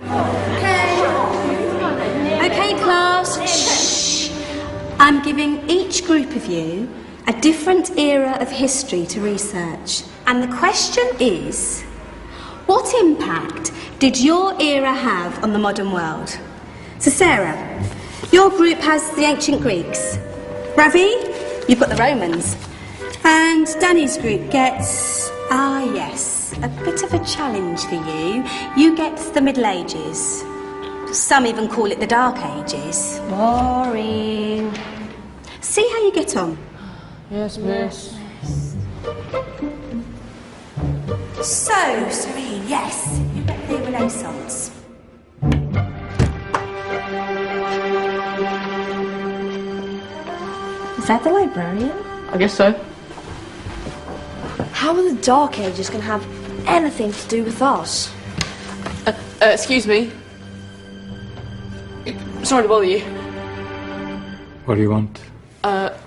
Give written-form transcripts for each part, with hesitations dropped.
Okay, class. Shh. I'm giving each group of you a different era of history to research. And the question is, what impact did your era have on the modern world? So Sarah, your group has the ancient Greeks. Ravi, you've got the Romans. And Danny's group gets, yes, a bit of a challenge for you. You get the Middle Ages. Some even call it the Dark Ages. Boring. See how you get on. Yes, miss. So, Serene, yes, you get the Renaissance. Is that the librarian? I guess so. How are the Dark Ages going to have anything to do with us? Excuse me. Sorry to bother you. What do you want?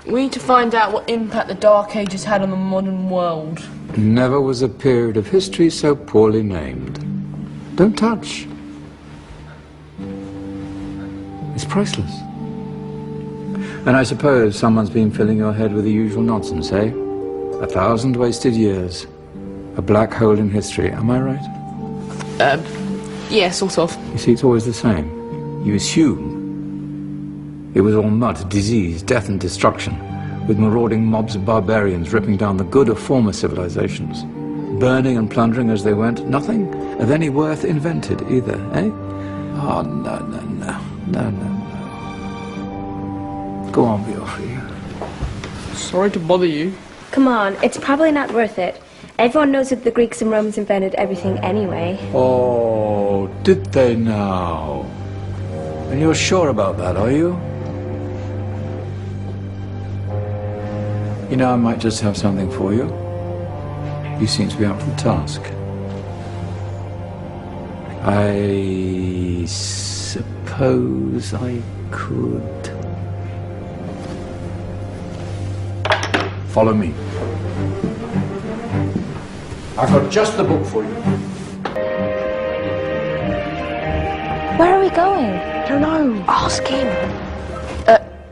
We need to find out what impact the Dark Ages had on the modern world. Never was a period of history so poorly named. Don't touch. It's priceless. And I suppose someone's been filling your head with the usual nonsense, eh? 1,000 wasted years. A black hole in history, am I right? Yeah, sort of. You see, it's always the same. You assume it was all mud, disease, death and destruction, with marauding mobs of barbarians ripping down the good of former civilizations, burning and plundering as they went. Nothing of any worth invented either, eh? Oh, no. Go on, Beofrey. Sorry to bother you. Come on, it's probably not worth it. Everyone knows that the Greeks and Romans invented everything anyway. Oh, did they now? And you're sure about that, are you? You know, I might just have something for you. You seem to be up for the task. I suppose I could. Follow me. I've got just the book for you. Where are we going? I don't know. Ask him.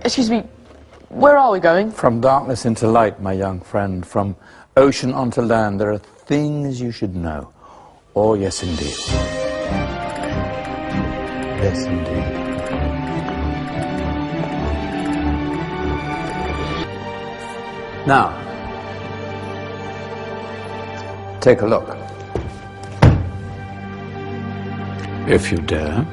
Excuse me. Where are we going? From darkness into light, my young friend. From ocean onto land, there are things you should know. Oh, yes, indeed. Yes, indeed. Now, take a look. If you dare.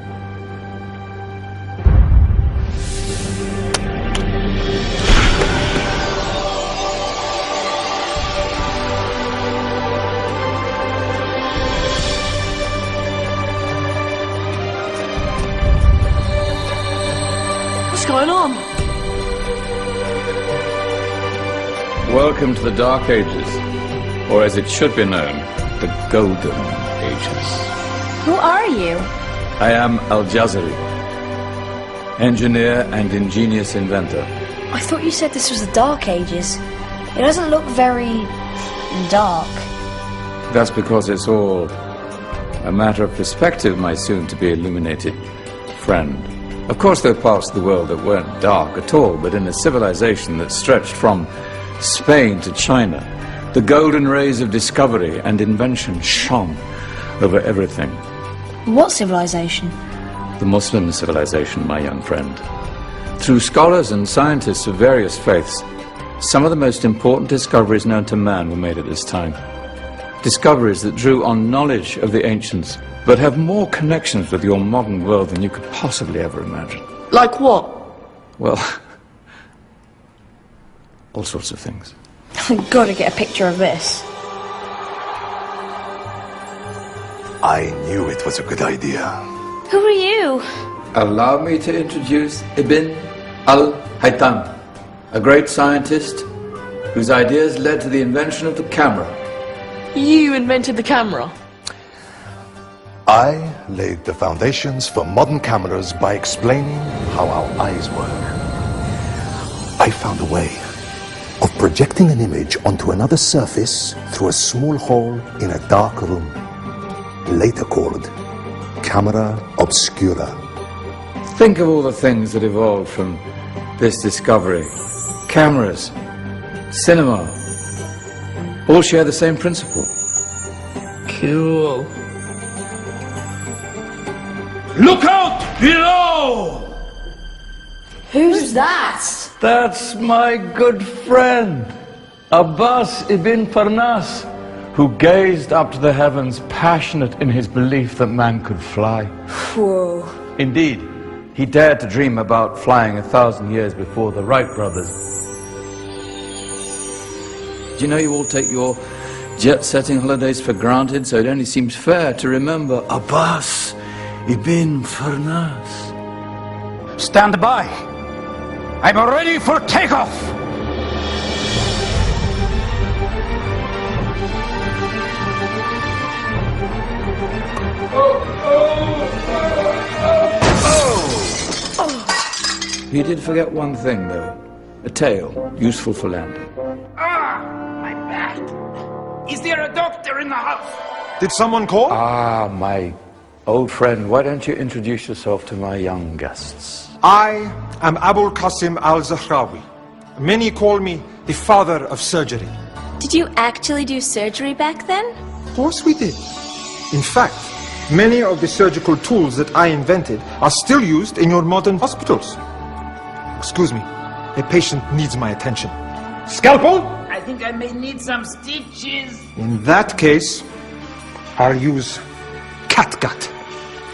What's going on? Welcome to the Dark Ages, or as it should be known, the Golden Ages. Who are you? I am Al-Jazari, engineer and ingenious inventor. I thought you said this was the Dark Ages. It doesn't look very dark. That's because it's all a matter of perspective, my soon-to-be illuminated friend. Of course, there are parts of the world that weren't dark at all, but in a civilization that stretched from Spain to China, the golden rays of discovery and invention shone over everything. What civilization? The Muslim civilization, my young friend. Through scholars and scientists of various faiths, some of the most important discoveries known to man were made at this time. Discoveries that drew on knowledge of the ancients, but have more connections with your modern world than you could possibly ever imagine. Like what? Well, all sorts of things. I've got to get a picture of this. I knew it was a good idea. Who are you? Allow me to introduce Ibn al-Haytham, a great scientist whose ideas led to the invention of the camera. You invented the camera? I laid the foundations for modern cameras by explaining how our eyes work. I found a way of projecting an image onto another surface through a small hole in a dark room, later called camera obscura. Think of all the things that evolved from this discovery. Cameras, cinema, all share the same principle. Cool. Look out below! Who's that? That's my good friend, Abbas ibn Farnas, who gazed up to the heavens, passionate in his belief that man could fly. Whoa. Indeed, he dared to dream about flying 1,000 years before the Wright brothers. Do you know you all take your jet-setting holidays for granted, so it only seems fair to remember Abbas ibn Farnas. Stand by. I'm ready for takeoff. You did forget one thing, though. A tail, useful for landing. My back. Is there a doctor in the house? Did someone call? Ah, my old friend, why don't you introduce yourself to my young guests? I am Abul Qasim al-Zahrawi. Many call me the father of surgery. Did you actually do surgery back then? Of course we did. In fact, many of the surgical tools that I invented are still used in your modern hospitals. Excuse me, a patient needs my attention. Scalpel? I think I may need some stitches. In that case, I'll use catgut.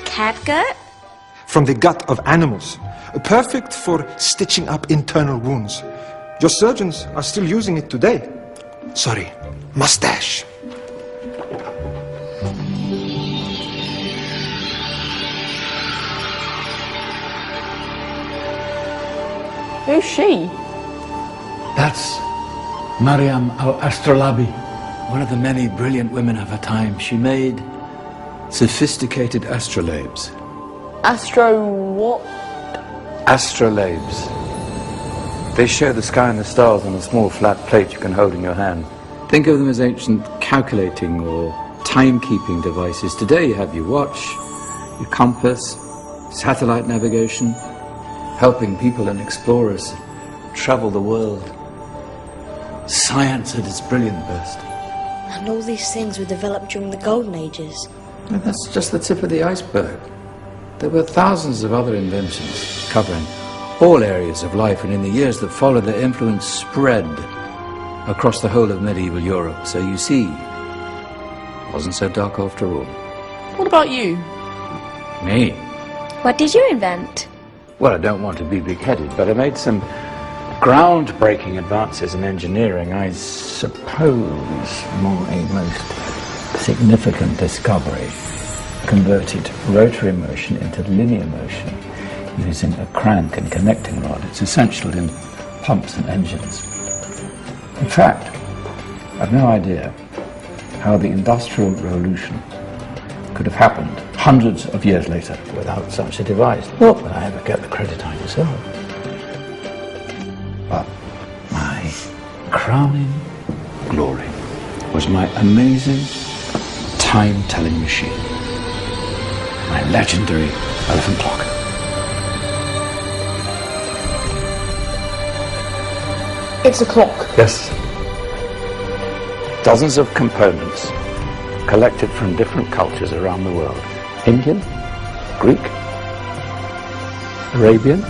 Catgut? From the gut of animals. Perfect for stitching up internal wounds. Your surgeons are still using it today. Sorry, mustache. Who's she? That's Maryam al-Astrolabi, one of the many brilliant women of her time. She made sophisticated astrolabes. Astro what? Astrolabes. They show the sky and the stars on a small flat plate you can hold in your hand. Think of them as ancient calculating or timekeeping devices. Today you have your watch, your compass, satellite navigation, helping people and explorers travel the world. Science at its brilliant best. And all these things were developed during the Golden Ages. And that's just the tip of the iceberg. There were thousands of other inventions covering all areas of life, and in the years that followed, their influence spread across the whole of medieval Europe. So you see, it wasn't so dark after all. What about you? Me? What did you invent? Well, I don't want to be big-headed, but I made some groundbreaking advances in engineering. I suppose my most significant discovery converted rotary motion into linear motion using a crank and connecting rod. It's essential in pumps and engines. In fact, I've no idea how the Industrial Revolution could have happened hundreds of years later without such a device. Not that I ever get the credit I deserve. But my crowning glory was my amazing time-telling machine. My legendary elephant clock. It's a clock. Yes. Dozens of components collected from different cultures around the world. Indian, Greek, Arabian,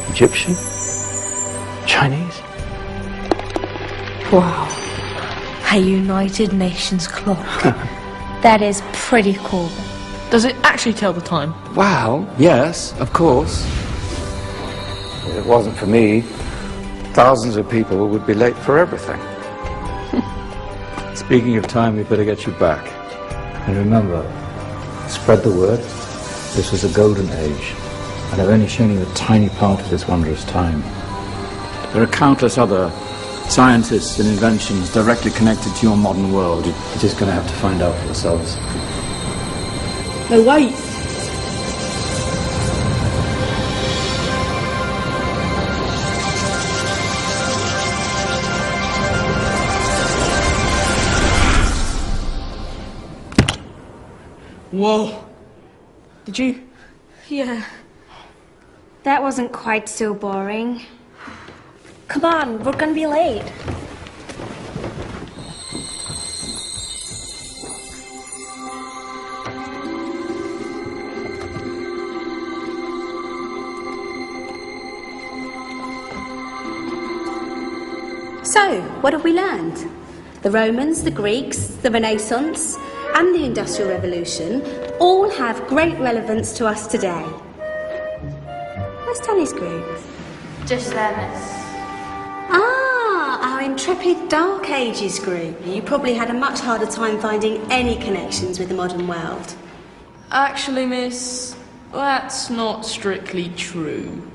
Egyptian, Chinese. Wow. A United Nations clock. That is pretty cool. Does it actually tell the time? Well, yes, of course. If it wasn't for me, thousands of people would be late for everything. Speaking of time, we better get you back. And remember, spread the word. This was a golden age, and I've only shown you a tiny part of this wondrous time. There are countless other scientists and inventions directly connected to your modern world. You're just going to have to find out for yourselves. No, wait. Whoa. Did you? Yeah. That wasn't quite so boring. Come on, we're gonna be late. So, what have we learned? The Romans, the Greeks, the Renaissance, and the Industrial Revolution all have great relevance to us today. Where's Danny's group? Just there, miss. Ah, our intrepid Dark Ages group. You probably had a much harder time finding any connections with the modern world. Actually, miss, that's not strictly true.